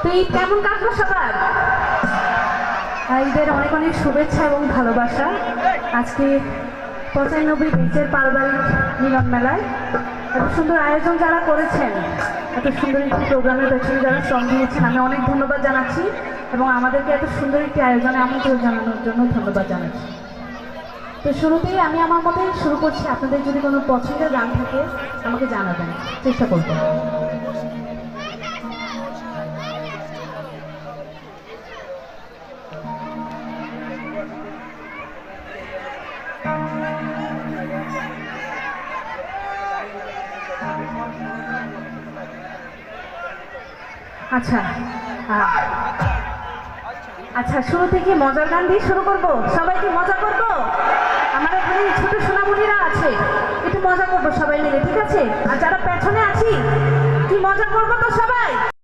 তো ঈদ কেমন কাটলো সবার? ঈদের অনেক অনেক শুভেচ্ছা এবং ভালোবাসা। আজকে 95 বেচের পারিবারিক মিলন মেলায় এত সুন্দর আয়োজন যারা করেছেন, এত সুন্দর একটি প্রোগ্রামের পেছনে যারা শ্রম দিয়েছেন, আমি অনেক ধন্যবাদ জানাচ্ছি এবং আমাদেরকে এত সুন্দর একটি আয়োজনে আমন্ত্রণ জানানোর জন্য ধন্যবাদ জানাচ্ছি। তো শুরুতেই আমি আমার মতে শুরু করছি। আপনাদের যদি কোনো পছন্দের গান থাকে আমাকে জানাবেন, চেষ্টা করব। আচ্ছা আচ্ছা, শুরু থেকে মজার গান দিয়ে শুরু করব। সবাই কি মজা করব? আমার এখানে ছোট সোনামণিরা আছে, একটু মজা করবো সবাই মিলে, ঠিক আছে? আর যারা পেছনে আছি কি মজা করবো তো সবাই।